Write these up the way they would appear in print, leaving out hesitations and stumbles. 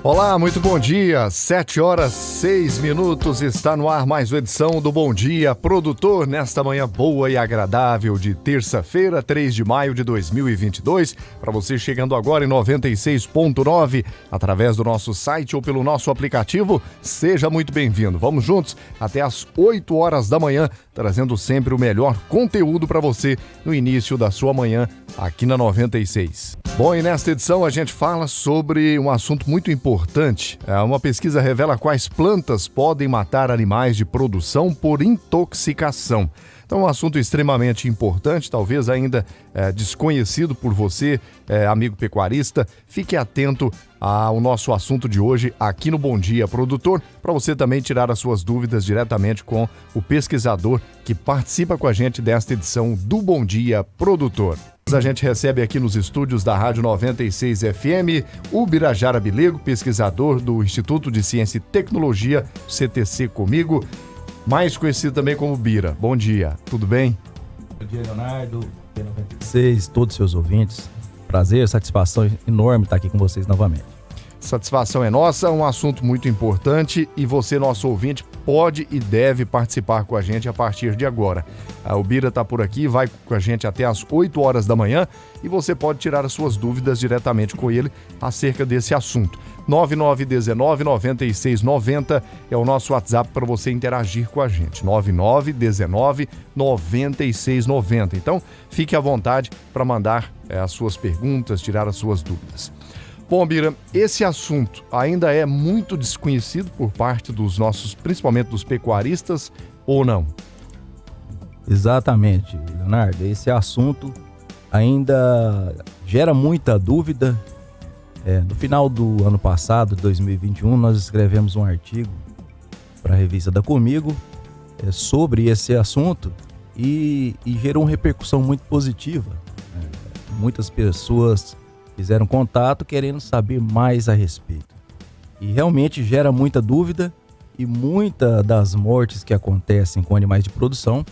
Olá, muito bom dia, 7h06, está no ar mais uma edição do Bom Dia Produtor, nesta manhã boa e agradável de terça-feira, 3 de maio de 2022, para você chegando agora em 96.9, através do nosso site ou pelo nosso aplicativo, seja muito bem-vindo. Vamos juntos até às 8 horas da manhã, trazendo sempre o melhor conteúdo para você no início da sua manhã aqui na 96. Bom, e nesta edição a gente fala sobre um assunto muito importante. Uma pesquisa revela quais plantas podem matar animais de produção por intoxicação. Então, um assunto extremamente importante, talvez ainda desconhecido por você, amigo pecuarista. Fique atento ao nosso assunto de hoje aqui no Bom Dia Produtor, para você também tirar as suas dúvidas diretamente com o pesquisador que participa com a gente desta edição do Bom Dia Produtor. A gente recebe aqui nos estúdios da Rádio 96 FM o Birajara Bilego, pesquisador do Instituto de Ciência e Tecnologia, CTC comigo, mais conhecido também como Bira. Bom dia, tudo bem? Bom dia, Leonardo, P96, todos os seus ouvintes. Prazer, satisfação enorme estar aqui com vocês novamente. Satisfação é nossa, um assunto muito importante e você, nosso ouvinte, pode e deve participar com a gente a partir de agora. O Bira está por aqui, vai com a gente até às 8 horas da manhã e você pode tirar as suas dúvidas diretamente com ele acerca desse assunto. 9919-9690 é o nosso WhatsApp para você interagir com a gente. 9919-9690. Então, fique à vontade para mandar as suas perguntas, tirar as suas dúvidas. Bom, Bira, esse assunto ainda é muito desconhecido por parte dos nossos, principalmente dos pecuaristas, ou não? Exatamente, Leonardo. Esse assunto ainda gera muita dúvida. No final do ano passado, 2021, nós escrevemos um artigo para a revista da Comigo sobre esse assunto e gerou uma repercussão muito positiva. Muitas pessoas fizeram contato querendo saber mais a respeito. E realmente gera muita dúvida e muitas das mortes que acontecem com animais de produção,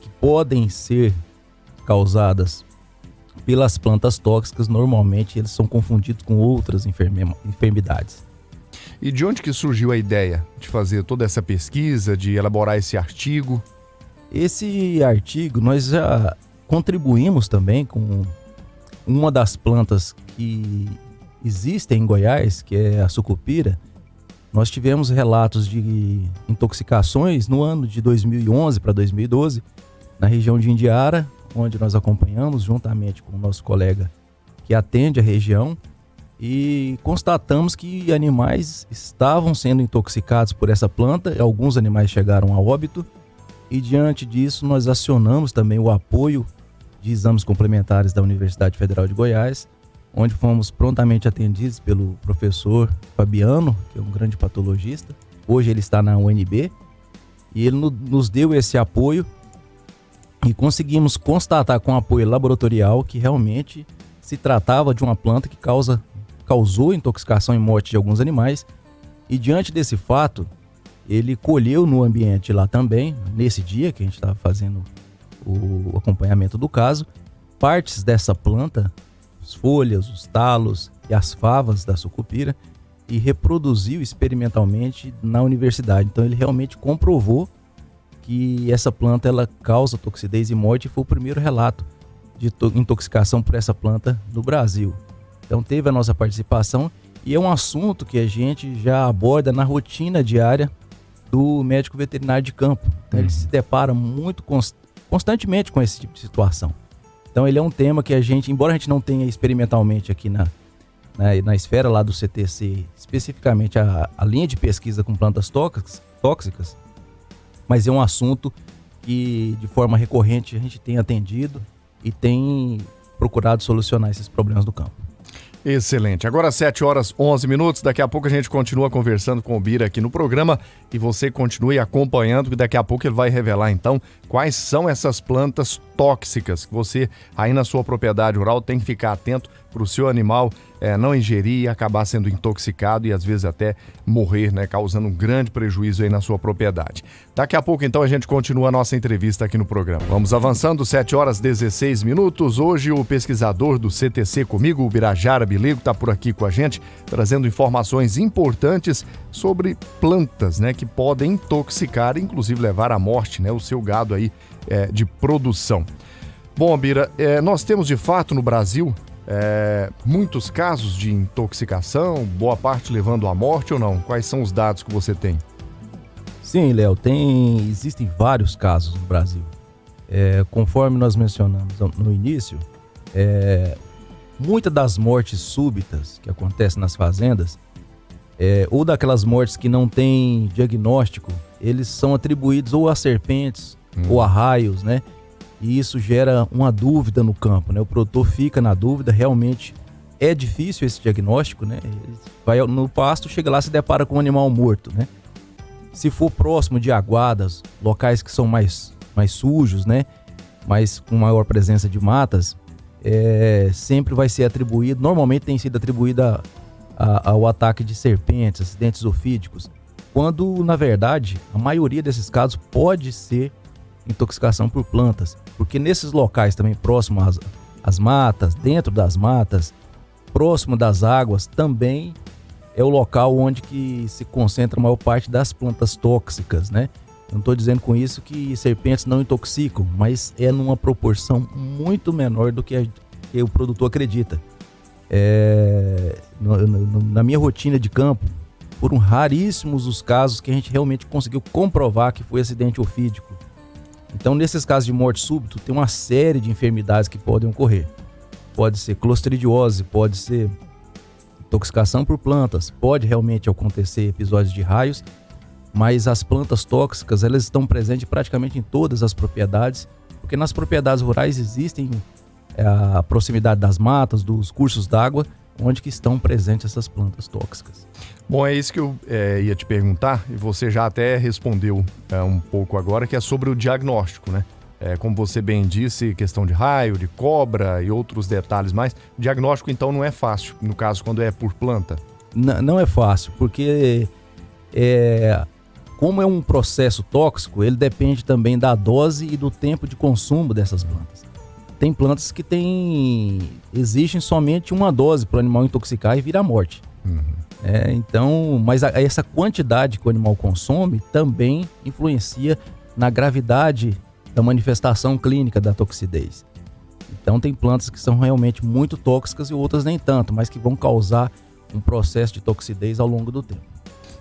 que podem ser causadas pelas plantas tóxicas, normalmente eles são confundidos com outras enfermidades. E de onde que surgiu a ideia de fazer toda essa pesquisa, de elaborar esse artigo? Esse artigo nós já contribuímos também com uma das plantas que existem em Goiás, que é a sucupira. Nós tivemos relatos de intoxicações no ano de 2011 para 2012, na região de Indiara, onde nós acompanhamos juntamente com o nosso colega que atende a região e constatamos que animais estavam sendo intoxicados por essa planta, alguns animais chegaram a óbito e diante disso nós acionamos também o apoio de exames complementares da Universidade Federal de Goiás, onde fomos prontamente atendidos pelo professor Fabiano, que é um grande patologista. Hoje ele está na UNB e ele nos deu esse apoio e conseguimos constatar com apoio laboratorial que realmente se tratava de uma planta que causou intoxicação e morte de alguns animais. E diante desse fato, ele colheu no ambiente lá também, nesse dia que a gente estava fazendo o acompanhamento do caso, partes dessa planta, as folhas, os talos e as favas da sucupira, e reproduziu experimentalmente na universidade. Então ele realmente comprovou que essa planta ela causa toxidez e morte, e foi o primeiro relato de intoxicação por essa planta no Brasil. Então teve a nossa participação e é um assunto que a gente já aborda na rotina diária do médico veterinário de campo. Então ele se depara muito constantemente com esse tipo de situação. Então ele é um tema que a gente, embora a gente não tenha experimentalmente aqui na esfera lá do CTC, especificamente a linha de pesquisa com plantas tóxicas, mas é um assunto que de forma recorrente a gente tem atendido e tem procurado solucionar esses problemas do campo. Excelente. Agora 7h11, daqui a pouco a gente continua conversando com o Bira aqui no programa e você continue acompanhando, que daqui a pouco ele vai revelar então quais são essas plantas tóxicas que você aí na sua propriedade rural tem que ficar atento para o seu animal não ingerir e acabar sendo intoxicado e às vezes até morrer, né, causando um grande prejuízo aí na sua propriedade. Daqui a pouco então a gente continua a nossa entrevista aqui no programa. Vamos avançando, 7h16. Hoje o pesquisador do CTC Comigo, o Birajara Bilego, está por aqui com a gente, trazendo informações importantes sobre plantas, né, que podem intoxicar e inclusive levar à morte, né, o seu gado aí de produção. Bom, Bira, nós temos de fato no Brasil muitos casos de intoxicação, boa parte levando à morte ou não? Quais são os dados que você tem? Sim, Léo, existem vários casos no Brasil. Conforme nós mencionamos no início, muitas das mortes súbitas que acontecem nas fazendas, ou daquelas mortes que não têm diagnóstico, eles são atribuídos ou a serpentes ou a raios, né? E isso gera uma dúvida no campo, né? O produtor fica na dúvida, realmente é difícil esse diagnóstico, né? Ele vai no pasto, chega lá e se depara com um animal morto, né? Se for próximo de aguadas, locais que são mais sujos, né? Mas com maior presença de matas, sempre vai ser atribuído, normalmente tem sido atribuído ao ataque de serpentes, acidentes zoofídicos, quando, na verdade, a maioria desses casos pode ser intoxicação por plantas, porque nesses locais também próximos às matas, dentro das matas, próximo das águas, também é o local onde que se concentra a maior parte das plantas tóxicas, né? Não estou dizendo com isso que serpentes não intoxicam, mas é numa proporção muito menor do que o produtor acredita. Na minha rotina de campo, foram raríssimos os casos que a gente realmente conseguiu comprovar que foi acidente ofídico. Então, nesses casos de morte súbita, tem uma série de enfermidades que podem ocorrer. Pode ser clostridiose, pode ser intoxicação por plantas, pode realmente acontecer episódios de raios, mas as plantas tóxicas, elas estão presentes praticamente em todas as propriedades, porque nas propriedades rurais existem a proximidade das matas, dos cursos d'água, onde que estão presentes essas plantas tóxicas. Bom, é isso que eu ia te perguntar, e você já até respondeu um pouco agora, que é sobre o diagnóstico, né? Como você bem disse, questão de raio, de cobra e outros detalhes mais. O diagnóstico, então, não é fácil, no caso, quando é por planta? Não é fácil, porque como é um processo tóxico, ele depende também da dose e do tempo de consumo dessas plantas. Tem plantas que exigem somente uma dose para o animal intoxicar e vir à morte. Então, mas essa quantidade que o animal consome também influencia na gravidade da manifestação clínica da toxidez. Então, tem plantas que são realmente muito tóxicas e outras nem tanto, mas que vão causar um processo de toxidez ao longo do tempo.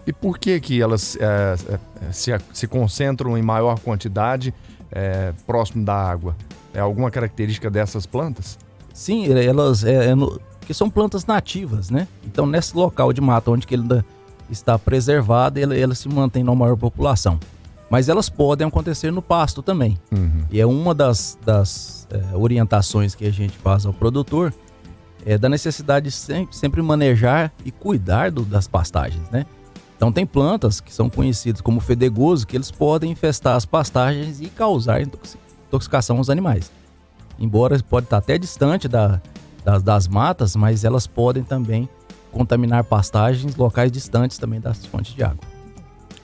E por que elas se concentram em maior quantidade próximo da água? É alguma característica dessas plantas? Sim, elas que são plantas nativas, né? Então, nesse local de mata onde que ele ainda está preservado, ela se mantém na maior população. Mas elas podem acontecer no pasto também. E é uma das orientações que a gente faz ao produtor, da necessidade de sempre manejar e cuidar das pastagens, né? Então, tem plantas que são conhecidas como fedegoso, que eles podem infestar as pastagens e causar intoxicação aos animais. Embora pode estar até distante das matas, mas elas podem também contaminar pastagens, locais distantes também das fontes de água.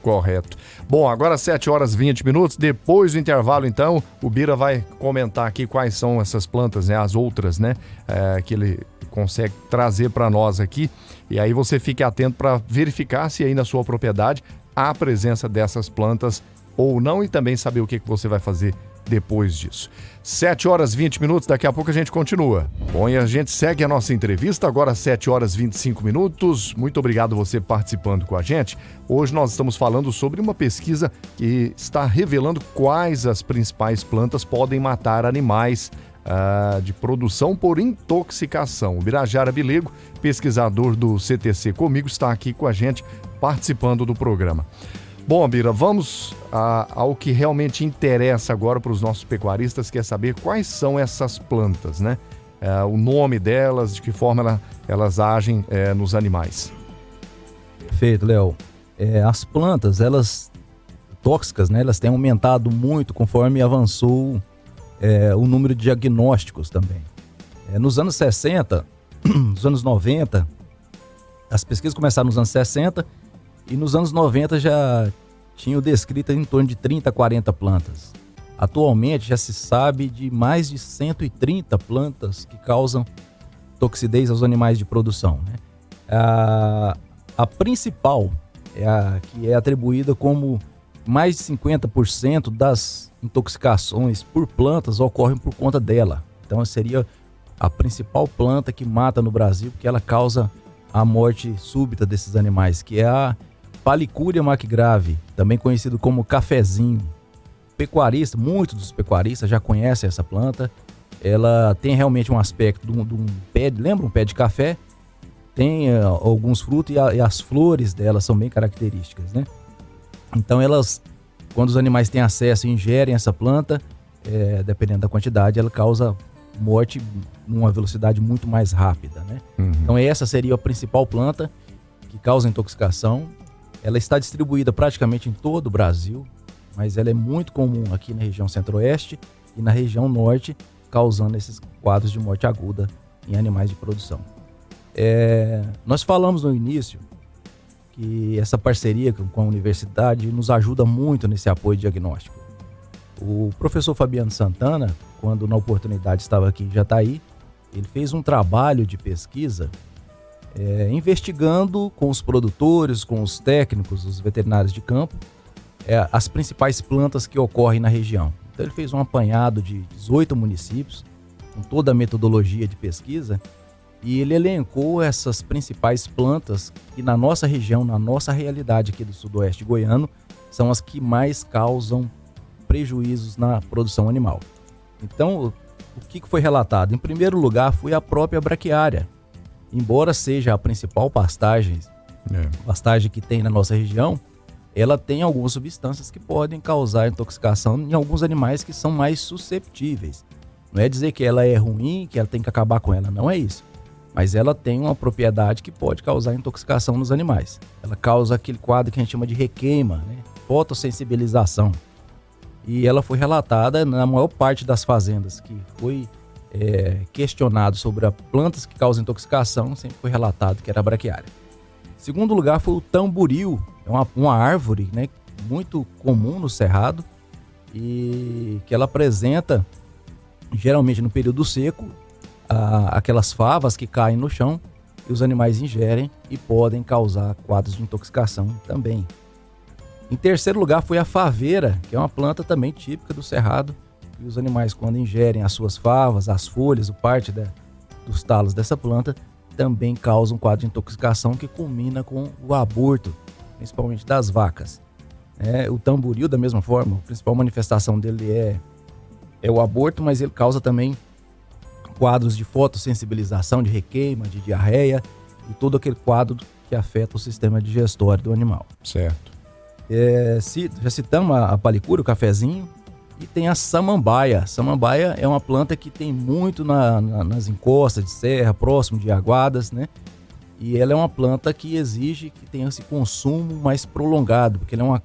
Correto. Bom, agora 7h20. Depois do intervalo, então, o Bira vai comentar aqui quais são essas plantas, né, as outras, né, que ele consegue trazer para nós aqui. E aí você fique atento para verificar se aí na sua propriedade há a presença dessas plantas ou não, e também saber o que você vai fazer depois disso. 7h20, daqui a pouco a gente continua. Bom, e a gente segue a nossa entrevista, agora 7h25. Muito obrigado você participando com a gente. Hoje nós estamos falando sobre uma pesquisa que está revelando quais as principais plantas podem matar animais de produção por intoxicação. O Birajara Bilego, pesquisador do CTC Comigo, está aqui com a gente participando do programa. Bom, Bira, vamos ao que realmente interessa agora para os nossos pecuaristas, que é saber quais são essas plantas, né? O nome delas, de que forma elas agem nos animais. Perfeito, Léo. As plantas, elas tóxicas, né? Elas têm aumentado muito conforme avançou o número de diagnósticos também. Nos anos 60, nos anos 90, as pesquisas começaram nos anos 60 e nos anos 90 já tinham descrito em torno de 30 a 40 plantas. Atualmente já se sabe de mais de 130 plantas que causam toxidez aos animais de produção, né? A principal que é atribuída como mais de 50% das intoxicações por plantas ocorrem por conta dela. Então seria a principal planta que mata no Brasil, porque ela causa a morte súbita desses animais, que é a Palicúria macgrave, também conhecido como cafezinho. Pecuarista, muitos dos pecuaristas já conhecem essa planta. Ela tem realmente um aspecto de um pé, lembra um pé de café? Tem alguns frutos e as flores delas são bem características, né? Então elas, quando os animais têm acesso e ingerem essa planta, dependendo da quantidade, ela causa morte numa velocidade muito mais rápida, né? Então essa seria a principal planta que causa intoxicação. Ela está distribuída praticamente em todo o Brasil, mas ela é muito comum aqui na região centro-oeste e na região norte, causando esses quadros de morte aguda em animais de produção. Nós falamos no início que essa parceria com a universidade nos ajuda muito nesse apoio diagnóstico. O professor Fabiano Santana, quando na oportunidade estava aqui em Jataí, ele fez um trabalho de pesquisa investigando com os produtores, com os técnicos, os veterinários de campo, as principais plantas que ocorrem na região. Então ele fez um apanhado de 18 municípios, com toda a metodologia de pesquisa, e ele elencou essas principais plantas que na nossa região, na nossa realidade aqui do sudoeste goiano, são as que mais causam prejuízos na produção animal. Então, o que foi relatado? Em primeiro lugar, foi a própria braquiária. Embora seja a principal pastagem que tem na nossa região, ela tem algumas substâncias que podem causar intoxicação em alguns animais que são mais susceptíveis. Não é dizer que ela é ruim, que ela tem que acabar com ela, não é isso. Mas ela tem uma propriedade que pode causar intoxicação nos animais. Ela causa aquele quadro que a gente chama de requeima, né? Fotossensibilização. E ela foi relatada na maior parte das fazendas que foi questionado sobre as plantas que causam intoxicação, sempre foi relatado que era a braquiária. Segundo lugar foi o tamboril, é uma árvore, né, muito comum no cerrado e que ela apresenta, geralmente no período seco, aquelas favas que caem no chão e os animais ingerem e podem causar quadros de intoxicação também. Em terceiro lugar foi a faveira, que é uma planta também típica do cerrado, e os animais, quando ingerem as suas favas, as folhas, parte dos talos dessa planta, também causam um quadro de intoxicação que culmina com o aborto, principalmente das vacas. O tamboril, da mesma forma, a principal manifestação dele é o aborto, mas ele causa também quadros de fotossensibilização, de requeima, de diarreia e todo aquele quadro que afeta o sistema digestório do animal. Certo. Já citamos a palicúria, o cafezinho, e tem a samambaia. Samambaia é uma planta que tem muito nas encostas de serra, próximo de aguadas, né? E ela é uma planta que exige que tenha esse consumo mais prolongado, porque ela é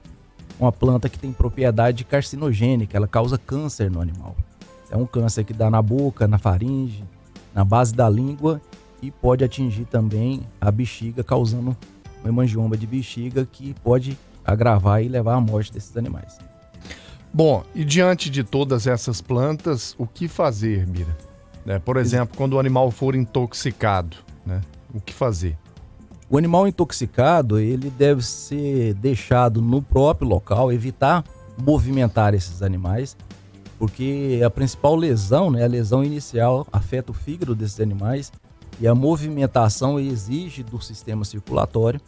uma planta que tem propriedade carcinogênica, ela causa câncer no animal. É um câncer que dá na boca, na faringe, na base da língua e pode atingir também a bexiga, causando uma hemangioma de bexiga que pode agravar e levar à morte desses animais. Bom, e diante de todas essas plantas, o que fazer, Mira? Por exemplo, quando o animal for intoxicado, né? O que fazer? O animal intoxicado, ele deve ser deixado no próprio local, evitar movimentar esses animais, porque a principal lesão, né, a lesão inicial, afeta o fígado desses animais e a movimentação exige do sistema circulatório.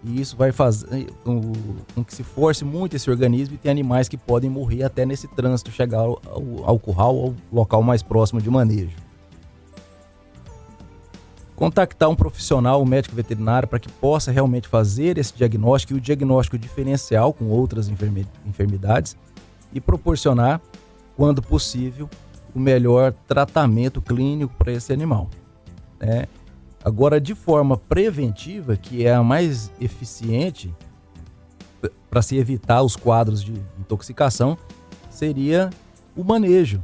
E isso vai fazer com que se force muito esse organismo e tem animais que podem morrer até nesse trânsito, chegar ao curral, ao local mais próximo de manejo. Contactar um profissional, um médico veterinário, para que possa realmente fazer esse diagnóstico e o diagnóstico diferencial com outras enfermidades e proporcionar, quando possível, o melhor tratamento clínico para esse animal, né? Agora, de forma preventiva, que é a mais eficiente para se evitar os quadros de intoxicação, seria o manejo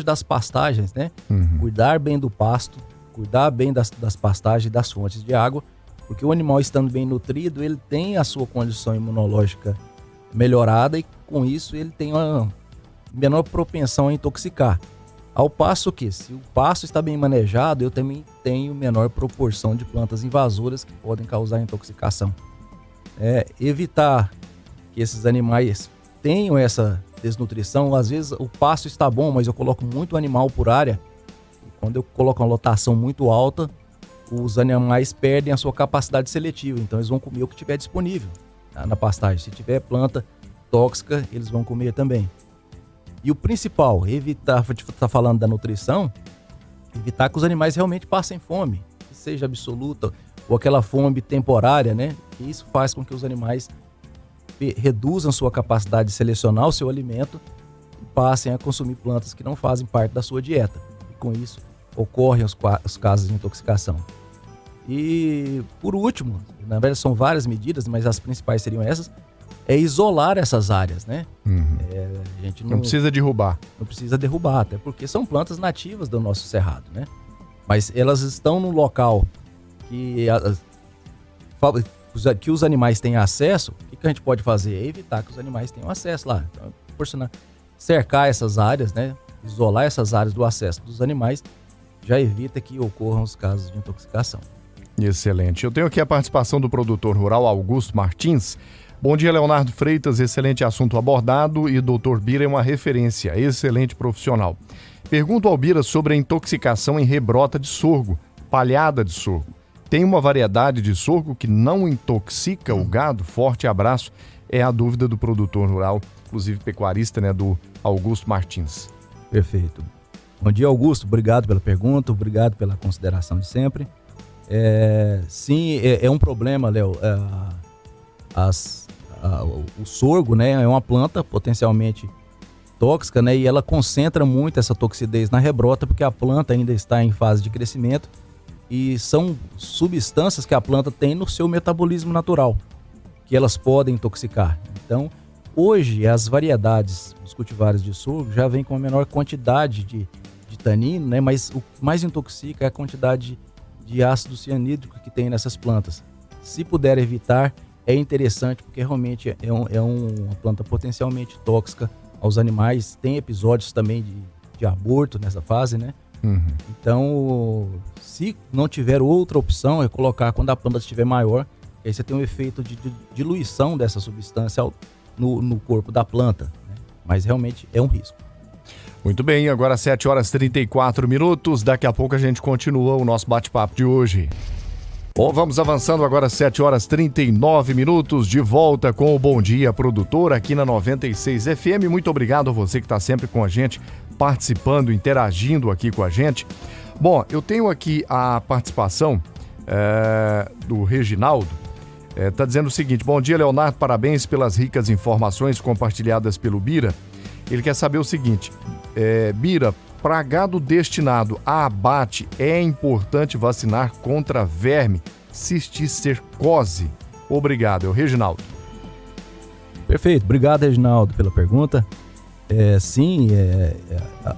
das pastagens, né? Cuidar bem do pasto, cuidar bem das pastagens e das fontes de água, porque o animal estando bem nutrido, ele tem a sua condição imunológica melhorada e com isso ele tem uma menor propensão a intoxicar. Ao passo que, se o pasto está bem manejado, eu também tenho menor proporção de plantas invasoras que podem causar intoxicação. Evitar que esses animais tenham essa desnutrição. Às vezes o pasto está bom, mas eu coloco muito animal por área. E quando eu coloco uma lotação muito alta, os animais perdem a sua capacidade seletiva. Então eles vão comer o que tiver disponível na pastagem. Se tiver planta tóxica, eles vão comer também. E o principal, evitar, tá falando da nutrição, evitar que os animais realmente passem fome, que seja absoluta ou aquela fome temporária, né? E isso faz com que os animais reduzam sua capacidade de selecionar o seu alimento e passem a consumir plantas que não fazem parte da sua dieta. E com isso ocorrem os casos de intoxicação. E por último, na verdade são várias medidas, mas as principais seriam essas, é isolar essas áreas, né? A gente não precisa derrubar. Não precisa derrubar, até porque são plantas nativas do nosso cerrado, né? Mas elas estão num local que os animais têm acesso. O que a gente pode fazer? É evitar que os animais tenham acesso lá. Então, proporcionar, cercar essas áreas, né? Isolar essas áreas do acesso dos animais, já evita que ocorram os casos de intoxicação. Excelente. Eu tenho aqui a participação do produtor rural Augusto Martins. Bom dia, Leonardo Freitas, excelente assunto abordado e Dr. Bira é uma referência, excelente profissional. Pergunto ao Bira sobre a intoxicação em rebrota de sorgo, palhada de sorgo. Tem uma variedade de sorgo que não intoxica o gado? Forte abraço, é a dúvida do produtor rural, inclusive pecuarista, né, do Augusto Martins. Perfeito. Bom dia, Augusto, obrigado pela pergunta, obrigado pela consideração de sempre. Sim, é um problema, Léo. O sorgo, né, é uma planta potencialmente tóxica, né, e ela concentra muito essa toxidez na rebrota porque a planta ainda está em fase de crescimento e são substâncias que a planta tem no seu metabolismo natural que elas podem intoxicar. Então, hoje as variedades dos cultivares de sorgo já vêm com uma menor quantidade de tanino, né, mas o que mais intoxica é a quantidade de ácido cianídrico que tem nessas plantas. Se puder evitar, é interessante porque realmente é uma planta potencialmente tóxica aos animais. Tem episódios também de aborto nessa fase, né? Uhum. Então, se não tiver outra opção, é colocar quando a planta estiver maior, aí você tem um efeito de diluição dessa substância no corpo da planta, né? Mas realmente é um risco. Muito bem, agora 7h34, daqui a pouco a gente continua o nosso bate-papo de hoje. Bom, vamos avançando agora, 7h39, de volta com o Bom Dia Produtor aqui na 96 FM. Muito obrigado a você que está sempre com a gente, participando, interagindo aqui com a gente. Bom, eu tenho aqui a participação do Reginaldo. Está dizendo o seguinte: bom dia, Leonardo, parabéns pelas ricas informações compartilhadas pelo Bira. Ele quer saber o seguinte: Bira, para gado destinado a abate, é importante vacinar contra verme cisticercose? Obrigado, é o Reginaldo. Perfeito, obrigado, Reginaldo, pela pergunta. Sim,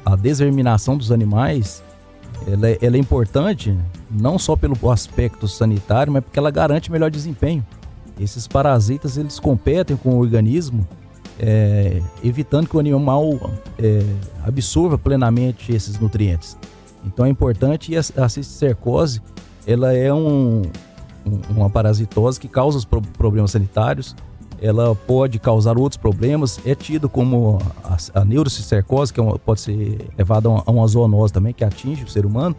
a desverminação dos animais ela é importante, não só pelo aspecto sanitário, mas porque ela garante melhor desempenho. Esses parasitas, eles competem com o organismo, evitando que o animal absorva plenamente esses nutrientes. Então é importante, e a cisticercose, ela é uma parasitose que causa os problemas sanitários, ela pode causar outros problemas, é tido como a neurocistercose, que pode ser levada a uma zoonose também, que atinge o ser humano,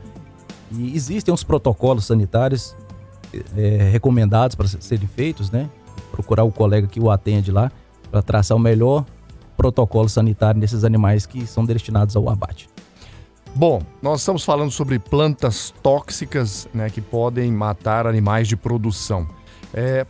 e existem uns protocolos sanitários recomendados para serem feitos, né? Procurar o colega que o atende lá, para traçar o melhor protocolo sanitário nesses animais que são destinados ao abate. Bom, nós estamos falando sobre plantas tóxicas, né, que podem matar animais de produção.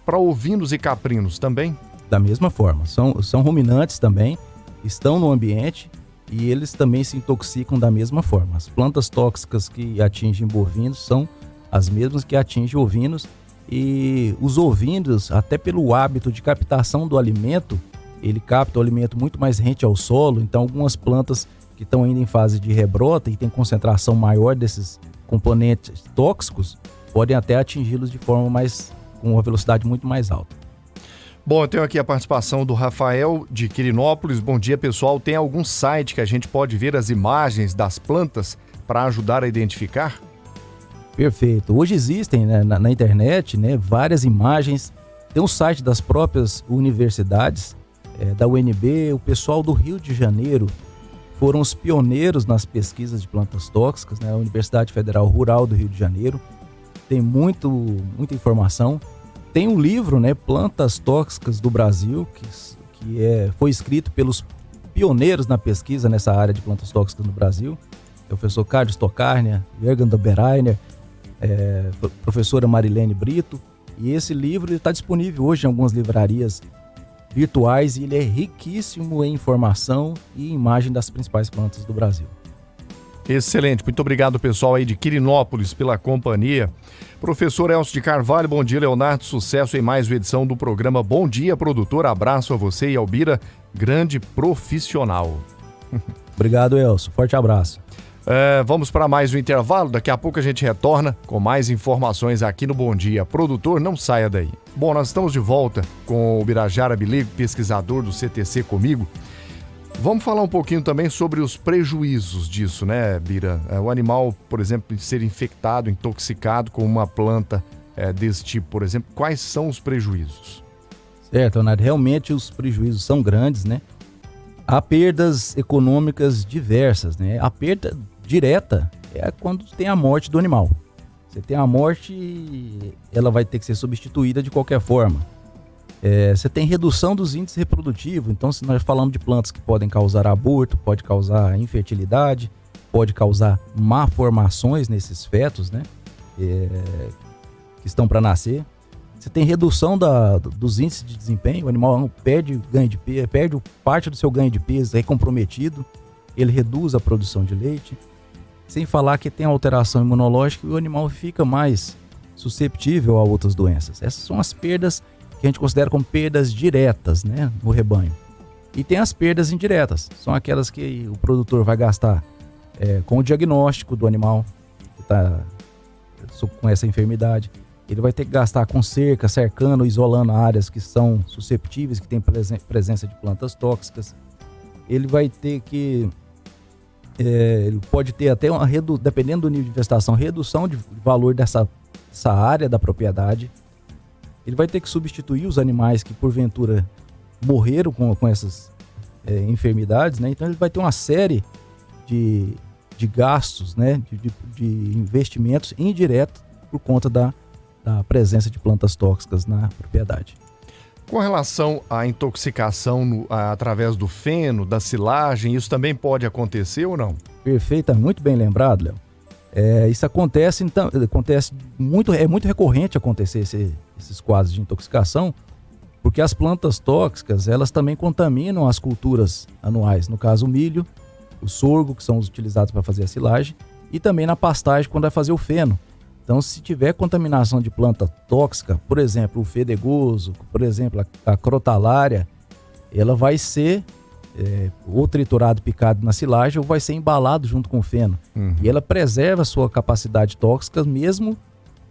Para ovinos e caprinos também? Da mesma forma, são ruminantes também, estão no ambiente e eles também se intoxicam da mesma forma. As plantas tóxicas que atingem bovinos são as mesmas que atingem ovinos, e os ovinos, até pelo hábito de captação do alimento, ele capta o alimento muito mais rente ao solo. Então algumas plantas que estão ainda em fase de rebrota e tem concentração maior desses componentes tóxicos, podem até atingi-los com uma velocidade muito mais alta. Bom, eu tenho aqui a participação do Rafael de Quirinópolis. Bom dia, pessoal. Tem algum site que a gente pode ver as imagens das plantas para ajudar a identificar? Perfeito. Hoje existem, né, na internet, né, várias imagens. Tem um site das próprias universidades, da UNB, o pessoal do Rio de Janeiro foram os pioneiros nas pesquisas de plantas tóxicas, né, a Universidade Federal Rural do Rio de Janeiro. Tem muita informação. Tem um livro, né, Plantas Tóxicas do Brasil, que foi escrito pelos pioneiros na pesquisa nessa área de plantas tóxicas no Brasil. O professor Carlos Tokarnia, Jürgen Dobereiner, professora Marilene Brito. E esse livro está disponível hoje em algumas livrarias virtuais e ele é riquíssimo em informação e imagem das principais plantas do Brasil. Excelente, muito obrigado pessoal aí de Quirinópolis pela companhia. Professor Elcio de Carvalho, bom dia. Leonardo, sucesso em mais uma edição do programa Bom Dia Produtor. Abraço a você e ao Bira, grande profissional. Obrigado, Elcio, forte abraço. Vamos para mais um intervalo, daqui a pouco a gente retorna com mais informações aqui no Bom Dia Produtor, não saia daí. Bom, nós estamos de volta com o Birajara Bilego, pesquisador do CTC comigo. Vamos falar um pouquinho também sobre os prejuízos disso, né, Bira? O animal, por exemplo, ser infectado, intoxicado com uma planta desse tipo, por exemplo, quais são os prejuízos? Certo, Leonardo, realmente os prejuízos são grandes, né? Há perdas econômicas diversas, né? A perda direta é quando tem a morte do animal. Você tem a morte, ela vai ter que ser substituída de qualquer forma. Você tem redução dos índices reprodutivos, então se nós falamos de plantas que podem causar aborto, pode causar infertilidade, pode causar malformações nesses fetos, né, que estão para nascer. Você tem redução dos índices de desempenho, o animal perde ganho de peso, perde parte do seu ganho de peso, é comprometido, ele reduz a produção de leite. Sem falar que tem alteração imunológica e o animal fica mais susceptível a outras doenças. Essas são as perdas que a gente considera como perdas diretas, né, no rebanho. E tem as perdas indiretas, são aquelas que o produtor vai gastar com o diagnóstico do animal que está com essa enfermidade. Ele vai ter que gastar com cerca, cercando, isolando áreas que são susceptíveis, que tem presença de plantas tóxicas. Ele vai ter que... ele pode ter até dependendo do nível de infestação, redução de valor dessa área da propriedade. Ele vai ter que substituir os animais que porventura morreram com essas enfermidades, né? Então ele vai ter uma série de gastos, né? de investimentos indiretos por conta da presença de plantas tóxicas na propriedade. Com relação à intoxicação através do feno, da silagem, isso também pode acontecer ou não? Perfeito, muito bem lembrado, Léo. Isso acontece, então, é muito recorrente acontecer esses quadros de intoxicação, porque as plantas tóxicas, elas também contaminam as culturas anuais, no caso o milho, o sorgo, que são os utilizados para fazer a silagem, e também na pastagem quando vai fazer o feno. Então, se tiver contaminação de planta tóxica, por exemplo, o fedegoso, por exemplo, a crotalária, ela vai ser ou triturado, picado na silagem, ou vai ser embalado junto com o feno. E ela preserva a sua capacidade tóxica mesmo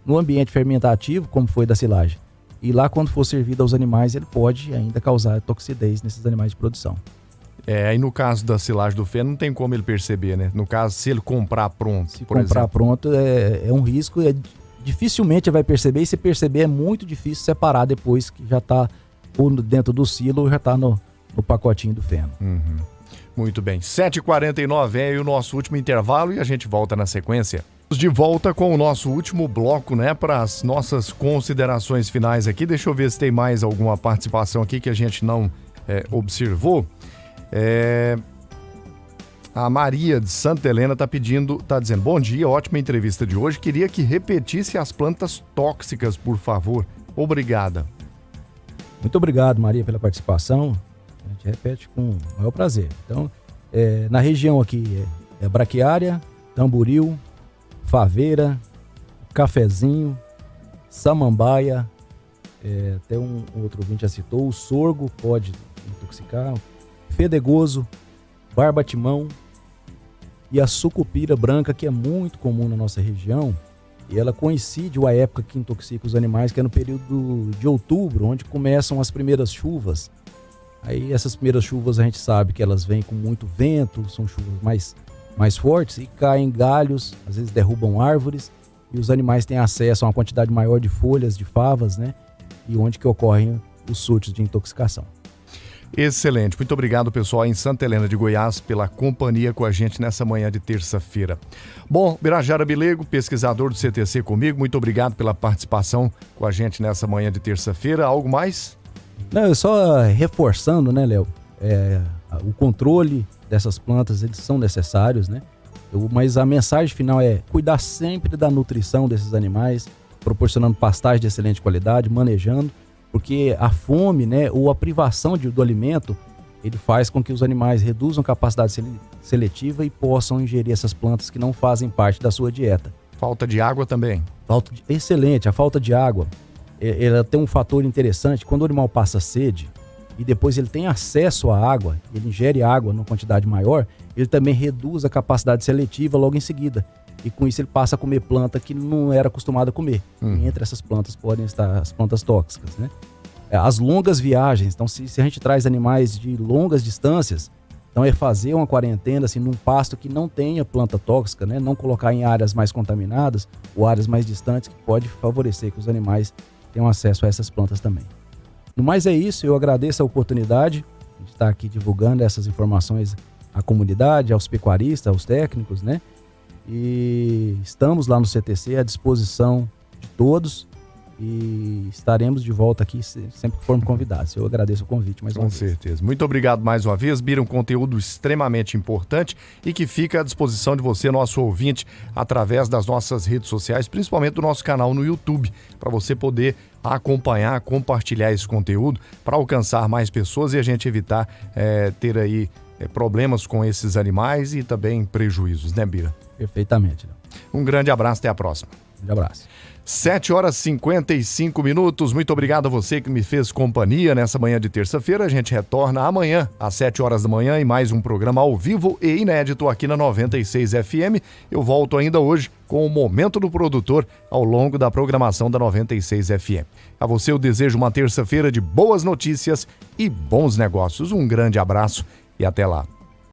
no ambiente fermentativo, como foi da silagem. E lá, quando for servido aos animais, ele pode ainda causar toxidez nesses animais de produção. Aí no caso da silagem do feno, não tem como ele perceber, né? No caso, se ele comprar pronto, se comprar pronto, é um risco, dificilmente ele vai perceber, e se perceber é muito difícil separar depois que já está dentro do silo ou já está no pacotinho do feno. Muito bem, 7h49 é o nosso último intervalo e a gente volta na sequência. De volta com o nosso último bloco, né, para as nossas considerações finais aqui. Deixa eu ver se tem mais alguma participação aqui que a gente não observou. A Maria de Santa Helena está dizendo: bom dia, ótima entrevista de hoje. Queria que repetisse as plantas tóxicas, por favor. Obrigada. Muito obrigado, Maria, pela participação. A gente repete com o maior prazer. Então, na região aqui é braquiária, tamboril, faveira, cafezinho, samambaia, até um outro ouvinte já citou, o sorgo pode intoxicar, fedegoso, barbatimão, e a sucupira branca, que é muito comum na nossa região, e ela coincide com a época que intoxica os animais, que é no período de outubro, onde começam as primeiras chuvas. Aí essas primeiras chuvas a gente sabe que elas vêm com muito vento, são chuvas mais fortes e caem galhos, às vezes derrubam árvores, e os animais têm acesso a uma quantidade maior de folhas, de favas, né? E onde que ocorrem os surtos de intoxicação. Excelente. Muito obrigado, pessoal, em Santa Helena de Goiás, pela companhia com a gente nessa manhã de terça-feira. Bom, Birajara Bilego, pesquisador do CTC comigo, muito obrigado pela participação com a gente nessa manhã de terça-feira. Algo mais? Não, só reforçando, né, Léo? O controle dessas plantas, eles são necessários, né? Mas a mensagem final é cuidar sempre da nutrição desses animais, proporcionando pastagem de excelente qualidade, manejando, porque a fome, né, ou a privação do alimento, ele faz com que os animais reduzam a capacidade seletiva e possam ingerir essas plantas que não fazem parte da sua dieta. Falta de água também. Excelente, a falta de água, ela tem um fator interessante. Quando o animal passa sede e depois ele tem acesso à água, ele ingere água numa quantidade maior, ele também reduz a capacidade seletiva logo em seguida. E com isso ele passa a comer planta que não era acostumado a comer. E entre essas plantas podem estar as plantas tóxicas, né? As longas viagens, então se a gente traz animais de longas distâncias, então é fazer uma quarentena assim, num pasto que não tenha planta tóxica, né? Não colocar em áreas mais contaminadas ou áreas mais distantes, que pode favorecer que os animais tenham acesso a essas plantas também. No mais é isso, eu agradeço a oportunidade de estar aqui divulgando essas informações à comunidade, aos pecuaristas, aos técnicos, né? E estamos lá no CTC à disposição de todos e estaremos de volta aqui sempre que formos convidados. Eu agradeço o convite mais uma vez. Com certeza. Muito obrigado mais uma vez, Bira, um conteúdo extremamente importante e que fica à disposição de você, nosso ouvinte, através das nossas redes sociais, principalmente do nosso canal no YouTube, para você poder acompanhar, compartilhar esse conteúdo para alcançar mais pessoas e a gente evitar ter aí problemas com esses animais e também prejuízos, né, Bira? Perfeitamente. Um grande abraço, até a próxima. Um grande abraço. 7h55. Muito obrigado a você que me fez companhia nessa manhã de terça-feira. A gente retorna amanhã, às 7 horas da manhã, em mais um programa ao vivo e inédito aqui na 96 FM. Eu volto ainda hoje com o Momento do Produtor ao longo da programação da 96 FM. A você eu desejo uma terça-feira de boas notícias e bons negócios. Um grande abraço e até lá.